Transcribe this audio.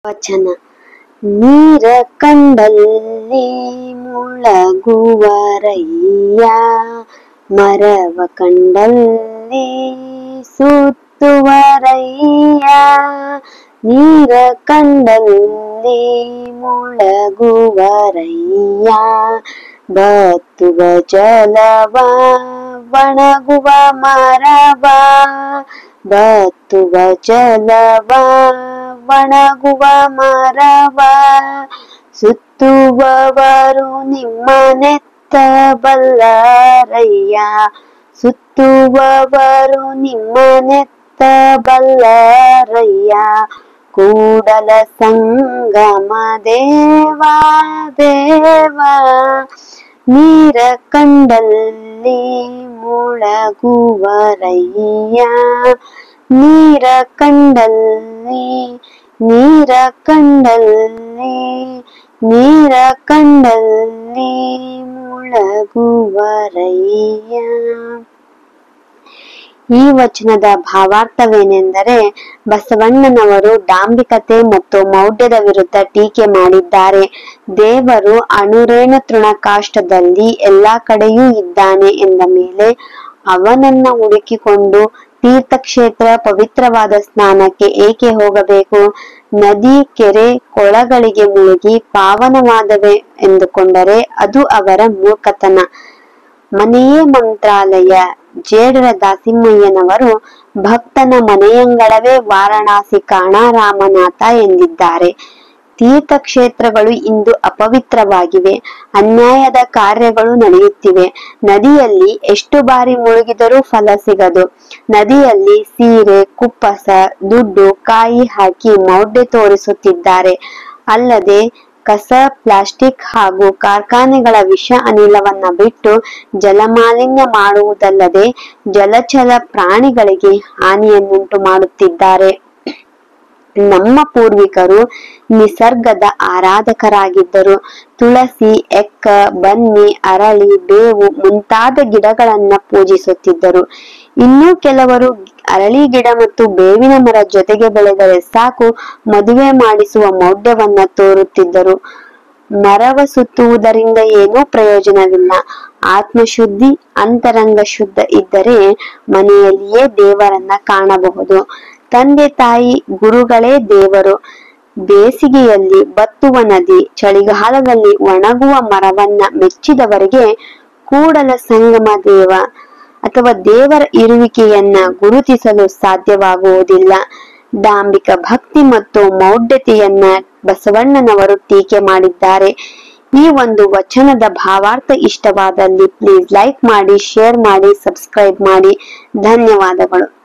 ವಚನ. ನೀರ ಕಂಡಲ್ಲಿ ಮುಳಗುವರಯ್ಯ, ಮರವ ಕಂಡಲ್ಲಿ ಸುತ್ತುವರಯ್ಯ. ನೀರ ಕಂಡಲ್ಲಿ ಮುಳಗುವರಯ್ಯ, ಬತ್ತುವ ಜಲವ ಒಣಗುವ ಮರವ. ಬತ್ತುವ ಜಲವ ಒಣಗುವ ಮರವ, ಸುತ್ತುವವರು ನಿಮ್ಮನೆತ್ತ ಬಲ್ಲರಯ್ಯ. ಸುತ್ತುವವರು ನಿಮ್ಮನೆತ್ತ ಬಲ್ಲರಯ್ಯ. ಕೂಡಲ ಸಂಗಮ ದೇವ ದೇವ, ನೀರ ಕಂಡಲ್ಲಿ ಮುಳಗುವರಯ್ಯ. ನೀರ ಕಂಡಲ್ಲಿ, ನೀರ ಕಂಡಲ್ಲಿ, ನೀರ ಕಂಡಲ್ಲಿ ಮುಳಗುವರಯ್ಯ. ಈ ವಚನದ ಭಾವಾರ್ಥವೇನೆಂದರೆ, ಬಸವಣ್ಣನವರು ಡಾಂಬಿಕತೆ ಮತ್ತು ಮೌಢ್ಯದ ವಿರುದ್ಧ ಟೀಕೆ ಮಾಡಿದ್ದಾರೆ. ದೇವರು ಅಣುರೇಣು ತೃಣಕಾಷ್ಟದಲ್ಲಿ ಎಲ್ಲಾ ಕಡೆಯೂ ಇದ್ದಾನೆ ಎಂದ ಮೇಲೆ ಅವನನ್ನ ಹುಡುಕಿಕೊಂಡು ತೀರ್ಥಕ್ಷೇತ್ರ ಪವಿತ್ರವಾದ ಸ್ನಾನಕ್ಕೆ ಏಕೆ ಹೋಗಬೇಕು? ನದಿ, ಕೆರೆ, ಕೊಳಗಳಿಗೆ ಮುಳುಗಿ ಪಾವನವಾದವೆ ಎಂದುಕೊಂಡರೆ ಅದು ಅವರ ಮೂರ್ಖತನ. ಮನೆಯೇ ಮಂತ್ರಾಲಯ. ಜೇಡರ ದಾಸಿಮಯ್ಯನವರು ಭಕ್ತನ ಮನೆಯಂಗಳವೇ ವಾರಣಾಸಿ ಕಾಣ ರಾಮನಾಥ ಎಂದಿದ್ದಾರೆ. ತೀರ್ಥಕ್ಷೇತ್ರಗಳು ಇಂದು ಅಪವಿತ್ರವಾಗಿವೆ. ಅನ್ಯಾಯದ ಕಾರ್ಯಗಳು ನಡೆಯುತ್ತಿವೆ. ನದಿಯಲ್ಲಿ ಎಷ್ಟು ಬಾರಿ ಮುಳುಗಿದರೂ ಫಲ ಸಿಗದು. ನದಿಯಲ್ಲಿ ಸೀರೆ, ಕುಪ್ಪಸ, ದುಡ್ಡು, ಕಾಯಿ ಹಾಕಿ ಮೌಢ್ಯ ತೋರಿಸುತ್ತಿದ್ದಾರೆ. ಅಲ್ಲದೆ ಕಸ, ಪ್ಲಾಸ್ಟಿಕ್ ಹಾಗೂ ಕಾರ್ಖಾನೆಗಳ ವಿಷ ಅನಿಲವನ್ನ ಬಿಟ್ಟು ಜಲಮಾಲಿನ್ಯ ಮಾಡುವುದಲ್ಲದೆ ಜಲಚರ ಪ್ರಾಣಿಗಳಿಗೆ ಹಾನಿಯನ್ನುಂಟು ಮಾಡುತ್ತಿದ್ದಾರೆ. ನಮ್ಮ ಪೂರ್ವಿಕರು ನಿಸರ್ಗದ ಆರಾಧಕರಾಗಿದ್ದರು. ತುಳಸಿ, ಎಕ್ಕ, ಬನ್ನಿ, ಅರಳಿ, ಬೇವು ಮುಂತಾದ ಗಿಡಗಳನ್ನ ಪೂಜಿಸುತ್ತಿದ್ದರು. ಇನ್ನೂ ಕೆಲವರು ಅರಳಿ ಗಿಡ ಮತ್ತು ಬೇವಿನ ಮರ ಜೊತೆಗೆ ಬೆಳೆದರೆ ಸಾಕು ಮದುವೆ ಮಾಡಿಸುವ ಮೌಢ್ಯವನ್ನ ತೋರುತ್ತಿದ್ದರು. ಮರವ ಸುತ್ತುವುದರಿಂದ ಏನೂ ಪ್ರಯೋಜನವಿಲ್ಲ. ಆತ್ಮಶುದ್ಧಿ, ಅಂತರಂಗ ಶುದ್ಧ ಇದ್ದರೆ ಮನೆಯಲ್ಲಿಯೇ ದೇವರನ್ನ ಕಾಣಬಹುದು. ತಂದೆ ತಾಯಿ ಗುರುಗಳೇ ದೇವರು. ಬೇಸಿಗೆಯಲ್ಲಿ ಬತ್ತುವ ನದಿ, ಚಳಿಗಾಲದಲ್ಲಿ ಒಣಗುವ ಮರವನ್ನ ಮೆಚ್ಚಿದವರಿಗೆ ಕೂಡಲ ಸಂಗಮ ದೇವ ಅಥವಾ ದೇವರ ಇರುವಿಕೆಯನ್ನ ಗುರುತಿಸಲು ಸಾಧ್ಯವಾಗುವುದಿಲ್ಲ. ಡಾಂಬಿಕ ಭಕ್ತಿ ಮತ್ತು ಮೌಢ್ಯತೆಯನ್ನ ಬಸವಣ್ಣನವರು ಟೀಕೆ ಮಾಡಿದ್ದಾರೆ. ಈ ಒಂದು ವಚನದ ಭಾವಾರ್ಥ ಇಷ್ಟವಾದಲ್ಲಿ ಪ್ಲೀಸ್ ಲೈಕ್ ಮಾಡಿ, ಶೇರ್ ಮಾಡಿ, ಸಬ್ಸ್ಕ್ರೈಬ್ ಮಾಡಿ. ಧನ್ಯವಾದಗಳು.